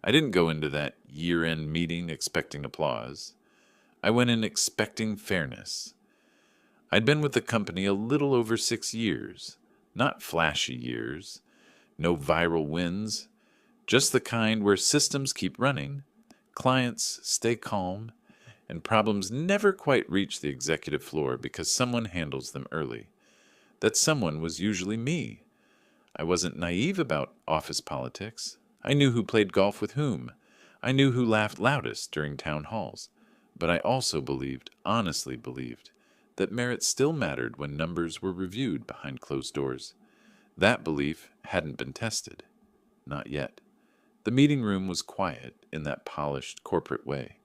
I didn't go into that year-end meeting expecting applause. I went in expecting fairness. I'd been with the company a little over 6 years. Not flashy years. No viral wins. Just the kind where systems keep running, clients stay calm, and problems never quite reach the executive floor because someone handles them early. That someone was usually me. I wasn't naive about office politics. I knew who played golf with whom. I knew who laughed loudest during town halls. But I also believed, honestly believed, that merit still mattered when numbers were reviewed behind closed doors. That belief hadn't been tested. Not yet. The meeting room was quiet in that polished corporate way.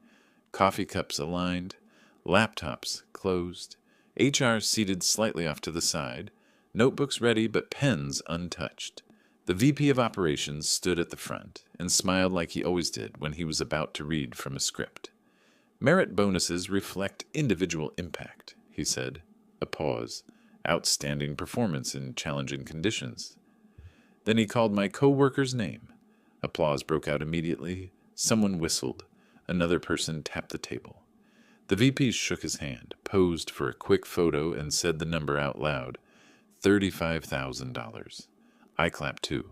Coffee cups aligned, laptops closed, HR seated slightly off to the side, notebooks ready but pens untouched. The VP of Operations stood at the front and smiled like he always did when he was about to read from a script. Merit bonuses reflect individual impact, he said. A pause. Outstanding performance in challenging conditions. Then he called my co-worker's name. Applause broke out immediately. Someone whistled. Another person tapped the table. The VP shook his hand, posed for a quick photo, and said the number out loud. $35,000. I clapped too.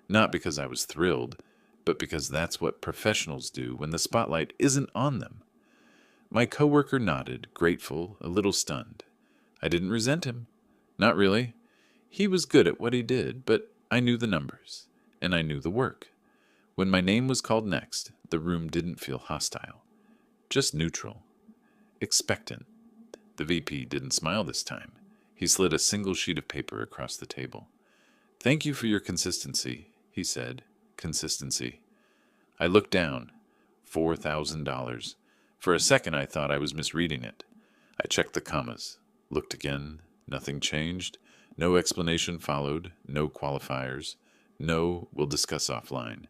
Not because I was thrilled, but because that's what professionals do when the spotlight isn't on them. My coworker nodded, grateful, a little stunned. I didn't resent him. Not really. He was good at what he did, but I knew the numbers, and I knew the work. When my name was called next, the room didn't feel hostile. Just neutral. Expectant. The VP didn't smile this time. He slid a single sheet of paper across the table. Thank you for your consistency, he said. Consistency. I looked down. $4,000. For a second I thought I was misreading it. I checked the commas. Looked again. Nothing changed. No explanation followed. No qualifiers. No, we'll discuss offline.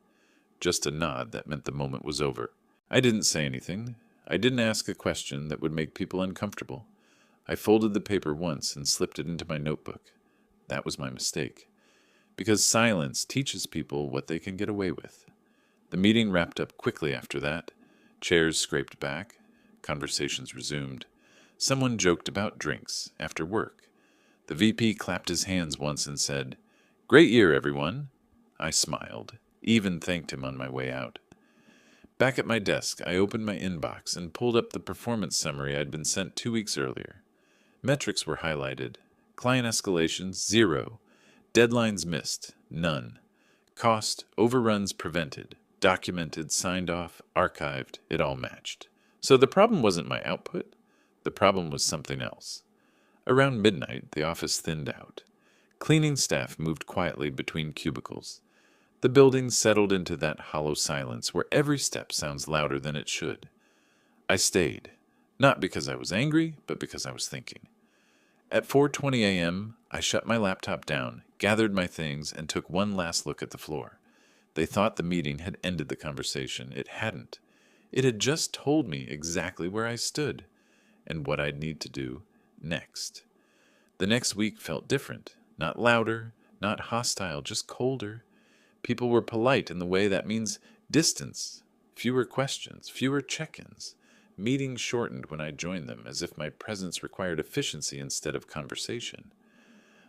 Just a nod that meant the moment was over. I didn't say anything. I didn't ask a question that would make people uncomfortable. I folded the paper once and slipped it into my notebook. That was my mistake. Because silence teaches people what they can get away with. The meeting wrapped up quickly after that. Chairs scraped back. Conversations resumed. Someone joked about drinks after work. The VP clapped his hands once and said, "Great year, everyone." I smiled, even thanked him on my way out. Back at my desk, I opened my inbox and pulled up the performance summary I'd been sent 2 weeks earlier. Metrics were highlighted. Client escalations, 0. Deadlines missed, none. Cost, overruns prevented. Documented, signed off, archived, it all matched. So the problem wasn't my output. The problem was something else. Around midnight, the office thinned out. Cleaning staff moved quietly between cubicles. The building settled into that hollow silence where every step sounds louder than it should. I stayed, not because I was angry, but because I was thinking. At 4:20 a.m., I shut my laptop down, gathered my things, and took one last look at the floor. They thought the meeting had ended the conversation. It hadn't. It had just told me exactly where I stood and what I'd need to do next. The next week felt different. Not louder, not hostile, just colder. People were polite in the way that means distance, fewer questions, fewer check-ins. Meetings shortened when I joined them, as if my presence required efficiency instead of conversation.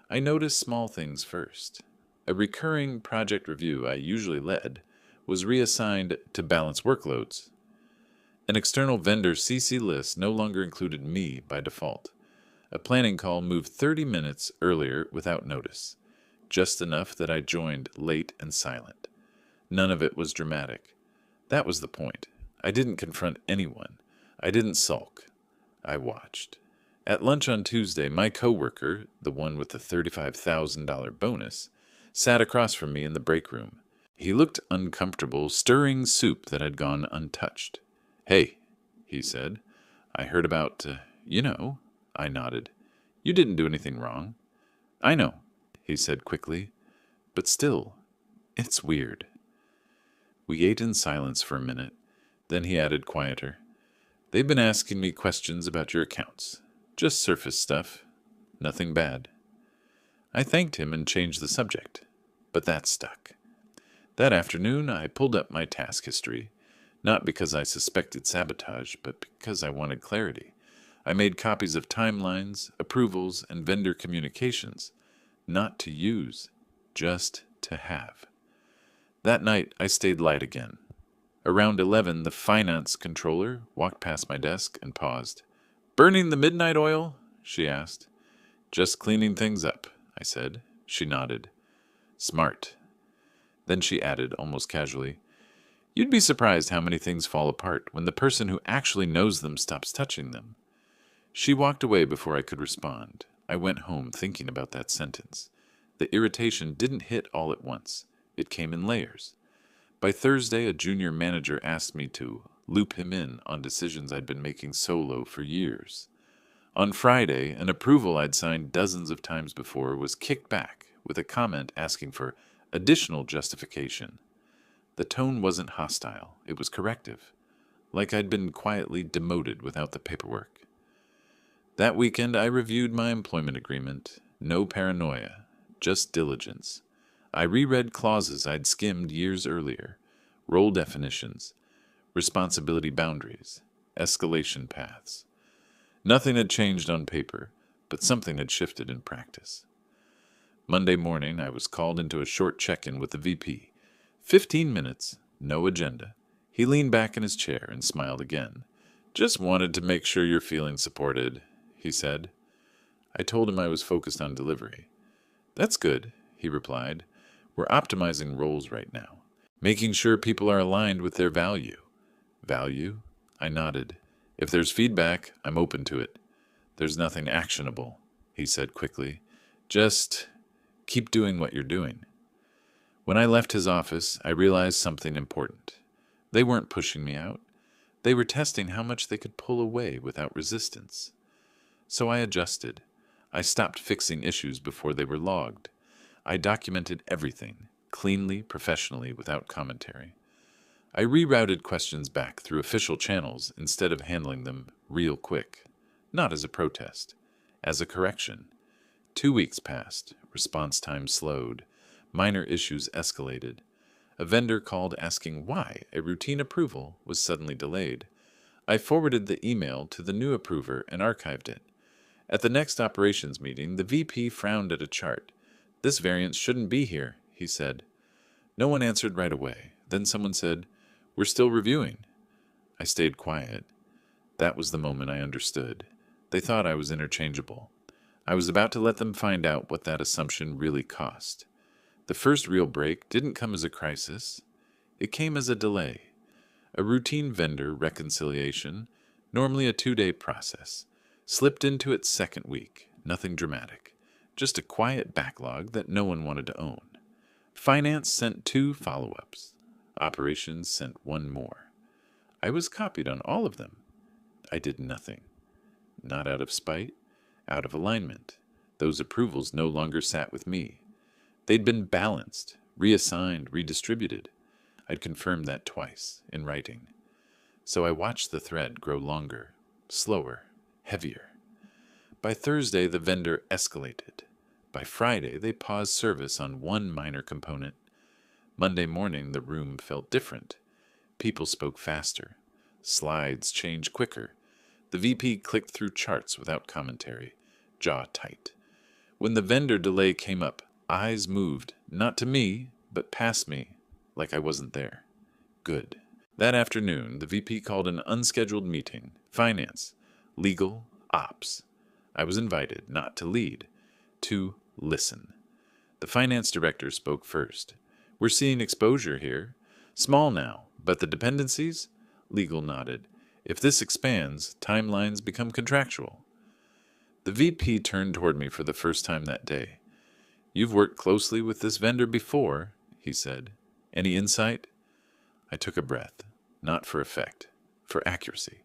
I noticed small things first. A recurring project review I usually led was reassigned to balance workloads. An external vendor CC list no longer included me by default. A planning call moved 30 minutes earlier without notice, just enough that I joined late and silent. None of it was dramatic. That was the point. I didn't confront anyone. I didn't sulk. I watched. At lunch on Tuesday, my coworker, the one with the $35,000 bonus, sat across from me in the break room. He looked uncomfortable, stirring soup that had gone untouched. "Hey," he said, "I heard about, I nodded. "You didn't do anything wrong." "I know," he said quickly. "But still, it's weird." We ate in silence for a minute. Then he added quieter, "They've been asking me questions about your accounts. Just surface stuff. Nothing bad." I thanked him and changed the subject. But that stuck. That afternoon, I pulled up my task history, not because I suspected sabotage, but because I wanted clarity. I made copies of timelines, approvals, and vendor communications, not to use, just to have. That night, I stayed light again. Around 11, the finance controller walked past my desk and paused. "Burning the midnight oil?" she asked. "Just cleaning things up," I said. She nodded. "Smart." Then she added, almost casually, "You'd be surprised how many things fall apart when the person who actually knows them stops touching them." She walked away before I could respond. I went home thinking about that sentence. The irritation didn't hit all at once. It came in layers. By Thursday, a junior manager asked me to loop him in on decisions I'd been making solo for years. On Friday, an approval I'd signed dozens of times before was kicked back with a comment asking for additional justification. The tone wasn't hostile, it was corrective, like I'd been quietly demoted without the paperwork. That weekend, I reviewed my employment agreement. No paranoia, just diligence. I reread clauses I'd skimmed years earlier, role definitions, responsibility boundaries, escalation paths. Nothing had changed on paper, but something had shifted in practice. Monday morning, I was called into a short check-in with the VP. 15 minutes, no agenda. He leaned back in his chair and smiled again. "Just wanted to make sure you're feeling supported," he said. I told him I was focused on delivery. "That's good," he replied. "We're optimizing roles right now, making sure people are aligned with their value." "Value?" I nodded. "If there's feedback, I'm open to it." "There's nothing actionable," he said quickly. "Just keep doing what you're doing." When I left his office, I realized something important. They weren't pushing me out. They were testing how much they could pull away without resistance. So I adjusted. I stopped fixing issues before they were logged. I documented everything, cleanly, professionally, without commentary. I rerouted questions back through official channels instead of handling them real quick. Not as a protest, as a correction. 2 weeks passed. Response time slowed. Minor issues escalated. A vendor called asking why a routine approval was suddenly delayed. I forwarded the email to the new approver and archived it. At the next operations meeting, the VP frowned at a chart. "This variance shouldn't be here," he said. No one answered right away. Then someone said, "We're still reviewing." I stayed quiet. That was the moment I understood. They thought I was interchangeable. I was about to let them find out what that assumption really cost. The first real break didn't come as a crisis. It came as a delay. A routine vendor reconciliation, normally a 2-day process, slipped into its second week. Nothing dramatic. Just a quiet backlog that no one wanted to own. Finance sent 2 follow-ups. Operations sent 1 more. I was copied on all of them. I did nothing. Not out of spite, out of alignment. Those approvals no longer sat with me. They'd been balanced, reassigned, redistributed. I'd confirmed that twice, in writing. So I watched the thread grow longer, slower, heavier. By Thursday, the vendor escalated. By Friday, they paused service on 1 minor component. Monday morning, the room felt different. People spoke faster. Slides changed quicker. The VP clicked through charts without commentary, jaw tight. When the vendor delay came up, eyes moved, not to me, but past me, like I wasn't there. Good. That afternoon, the VP called an unscheduled meeting. Finance, legal, ops. I was invited not to lead, to listen. The finance director spoke first. "We're seeing exposure here. Small now, but the dependencies?" Legal nodded. "If this expands, timelines become contractual." The VP turned toward me for the first time that day. "You've worked closely with this vendor before," he said. "Any insight?" I took a breath, not for effect, for accuracy.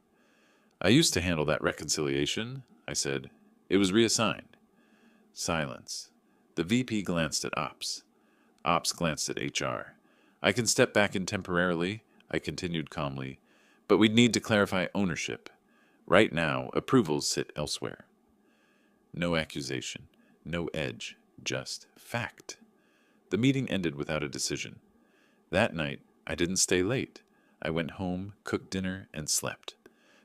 "I used to handle that reconciliation," I said. "It was reassigned." Silence. The VP glanced at Ops. Ops glanced at HR. "I can step back in temporarily," I continued calmly, "but we'd need to clarify ownership. Right now, approvals sit elsewhere." No accusation, no edge, just fact. The meeting ended without a decision. That night, I didn't stay late. I went home, cooked dinner, and slept.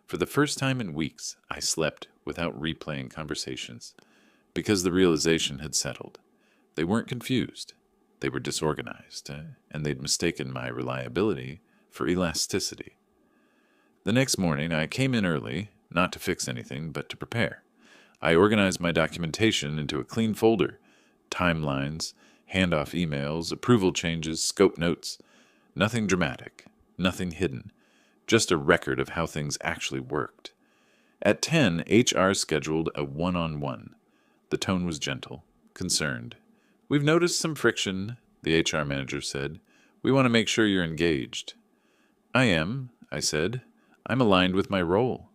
For the first time in weeks, I slept without replaying conversations, because the realization had settled. They weren't confused. They were disorganized, and they'd mistaken my reliability for elasticity. The next morning, I came in early, not to fix anything, but to prepare. I organized my documentation into a clean folder: timelines, handoff emails, approval changes, scope notes. Nothing dramatic, nothing hidden, just a record of how things actually worked. At 10, HR scheduled a one-on-one. The tone was gentle, concerned. "We've noticed some friction," the HR manager said. "We want to make sure you're engaged." "I am," I said. "I'm aligned with my role."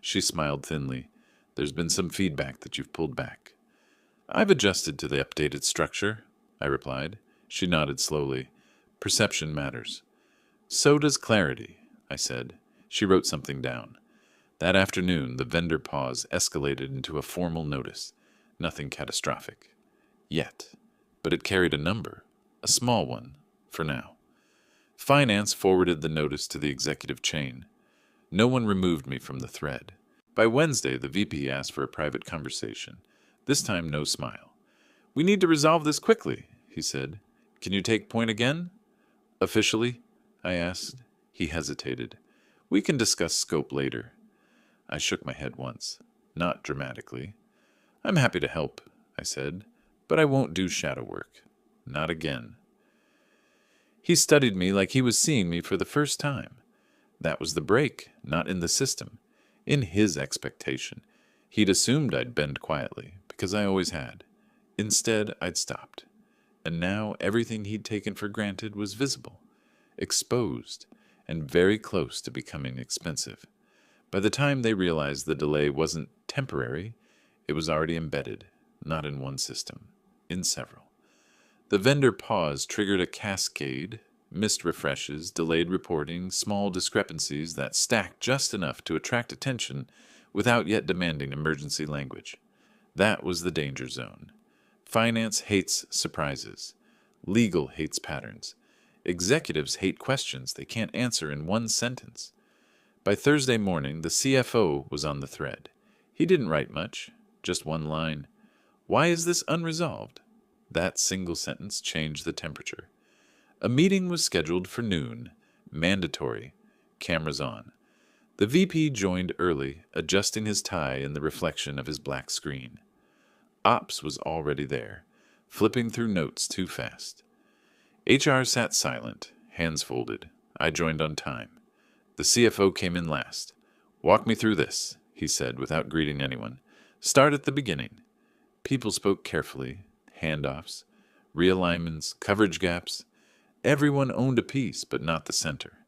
She smiled thinly. "There's been some feedback that you've pulled back." "I've adjusted to the updated structure," I replied. She nodded slowly. "Perception matters." "So does clarity," I said. She wrote something down. That afternoon, the vendor pause escalated into a formal notice. Nothing catastrophic. Yet. But it carried a number. A small one. For now. Finance forwarded the notice to the executive chain. No one removed me from the thread. By Wednesday, the VP asked for a private conversation. This time, no smile. "We need to resolve this quickly," he said. "Can you take point again?" "Officially?" I asked. He hesitated. "We can discuss scope later." I shook my head once. Not dramatically. "I'm happy to help," I said, "but I won't do shadow work. Not again." He studied me like he was seeing me for the first time. That was the break, not in the system. In his expectation. He'd assumed I'd bend quietly, because I always had. Instead, I'd stopped. And now everything he'd taken for granted was visible, exposed, and very close to becoming expensive. By the time they realized the delay wasn't temporary, it was already embedded, not in one system, in several. The vendor pause triggered a cascade: missed refreshes, delayed reporting, small discrepancies that stacked just enough to attract attention without yet demanding emergency language. That was the danger zone. Finance hates surprises. Legal hates patterns. Executives hate questions they can't answer in one sentence. By Thursday morning, the CFO was on the thread. He didn't write much, just one line. "Why is this unresolved?" That single sentence changed the temperature. A meeting was scheduled for noon. Mandatory. Cameras on. The VP joined early, adjusting his tie in the reflection of his black screen. Ops was already there, flipping through notes too fast. HR sat silent, hands folded. I joined on time. The CFO came in last. "Walk me through this," he said without greeting anyone. "Start at the beginning." People spoke carefully. Handoffs, realignments, coverage gaps. Everyone owned a piece, but not the center.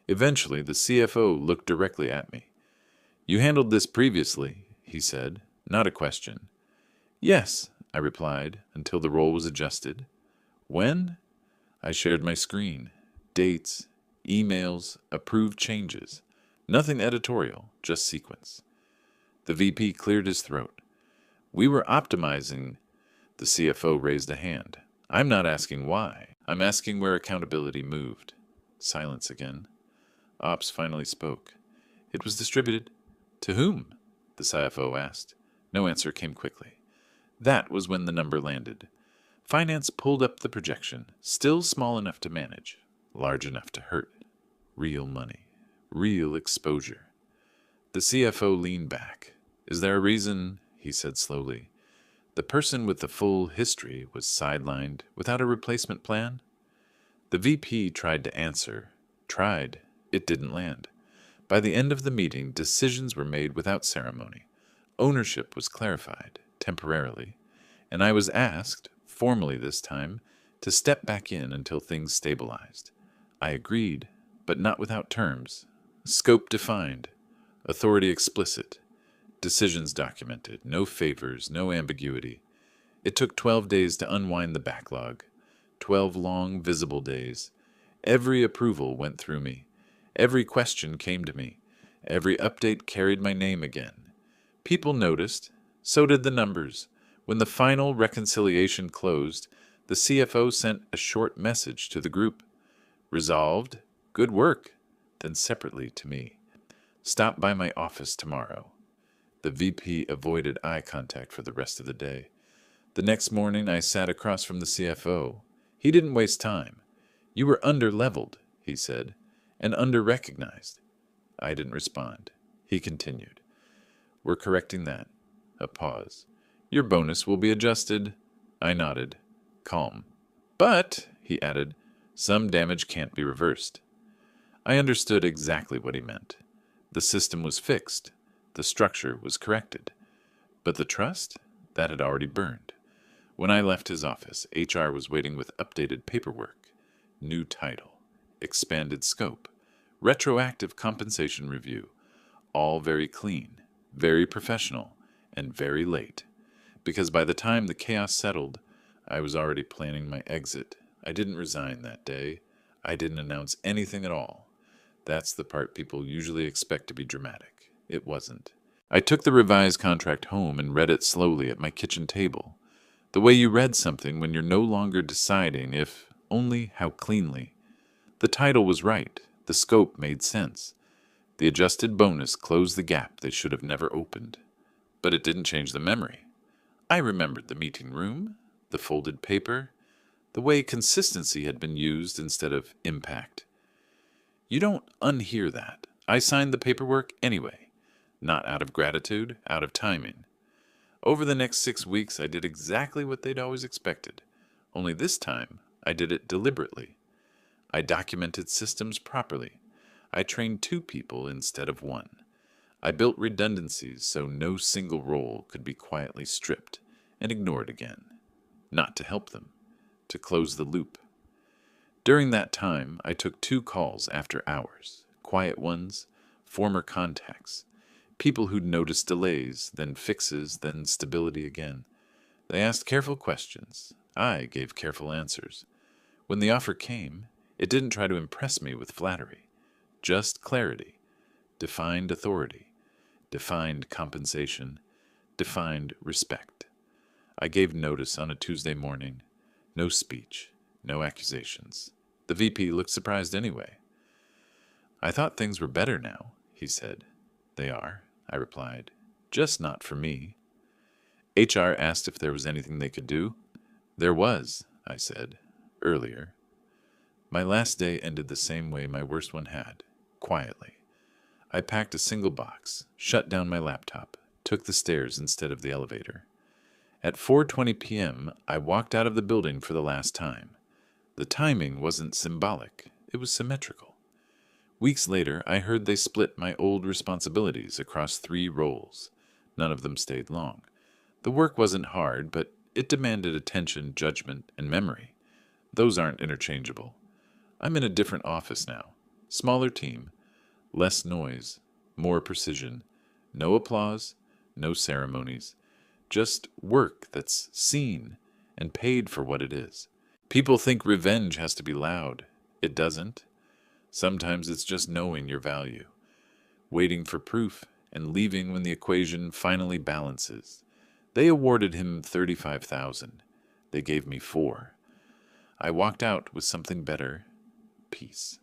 Eventually, the CFO looked directly at me. "You handled this previously," he said, not a question. "Yes," I replied, until the role was adjusted. "When?" I shared my screen. Dates, emails, approved changes. Nothing editorial, just sequence. The VP cleared his throat. "We were optimizing." The CFO raised a hand. "I'm not asking why. I'm asking where accountability moved." Silence again. Ops finally spoke. "It was distributed." "To whom?" the CFO asked. No answer came quickly. That was when the number landed. Finance pulled up the projection, still small enough to manage, large enough to hurt. Real money. Real exposure. The CFO leaned back. "Is there a reason?" he said slowly. The person with the full history was sidelined without a replacement plan. The VP tried to answer. Tried. It didn't land. By the end of the meeting, decisions were made without ceremony. Ownership was clarified, temporarily, and I was asked, formally this time, to step back in until things stabilized. I agreed, but not without terms. Scope defined. Authority explicit. Decisions documented. No favors, no ambiguity. It took 12 days to unwind the backlog. 12 long, visible days. Every approval went through me. Every question came to me. Every update carried my name again. People noticed. So did the numbers. When the final reconciliation closed, the CFO sent a short message to the group. Resolved. Good work. Then separately to me. Stop by my office tomorrow. The VP avoided eye contact for the rest of the day. The next morning, I sat across from the CFO. He didn't waste time. You were under-leveled, he said, and under-recognized. I didn't respond. He continued. We're correcting that. A pause. Your bonus will be adjusted. I nodded. Calm. But, he added, some damage can't be reversed. I understood exactly what he meant. The system was fixed. The structure was corrected. But the trust? That had already burned. When I left his office, HR was waiting with updated paperwork, new title, expanded scope, retroactive compensation review, all very clean, very professional, and very late. Because by the time the chaos settled, I was already planning my exit. I didn't resign that day. I didn't announce anything at all. That's the part people usually expect to be dramatic. It wasn't. I took the revised contract home and read it slowly at my kitchen table. The way you read something when you're no longer deciding if, only how cleanly. The title was right. The scope made sense. The adjusted bonus closed the gap they should have never opened. But it didn't change the memory. I remembered the meeting room, the folded paper, the way consistency had been used instead of impact. You don't unhear that. I signed the paperwork anyway. Not out of gratitude, out of timing. Over the next 6 weeks, I did exactly what they'd always expected. Only this time, I did it deliberately. I documented systems properly. I trained 2 people instead of 1. I built redundancies so no single role could be quietly stripped and ignored again. Not to help them, to close the loop. During that time, I took 2 calls after hours, quiet ones, former contacts, people who'd noticed delays, then fixes, then stability again. They asked careful questions. I gave careful answers. When the offer came, it didn't try to impress me with flattery. Just clarity, defined authority, defined compensation, defined respect. I gave notice on a Tuesday morning. No speech, no accusations. The VP looked surprised anyway. I thought things were better now, he said. They are, I replied. Just not for me. HR asked if there was anything they could do. There was, I said, earlier. My last day ended the same way my worst one had, quietly. I packed a single box, shut down my laptop, took the stairs instead of the elevator. At 4:20 p.m., I walked out of the building for the last time. The timing wasn't symbolic, it was symmetrical. Weeks later, I heard they split my old responsibilities across 3 roles. None of them stayed long. The work wasn't hard, but it demanded attention, judgment, and memory. Those aren't interchangeable. I'm in a different office now. Smaller team, less noise, more precision. No applause, no ceremonies. Just work that's seen and paid for what it is. People think revenge has to be loud. It doesn't. Sometimes it's just knowing your value, waiting for proof, and leaving when the equation finally balances. They awarded him $35,000. They gave me $4,000. I walked out with something better. Peace.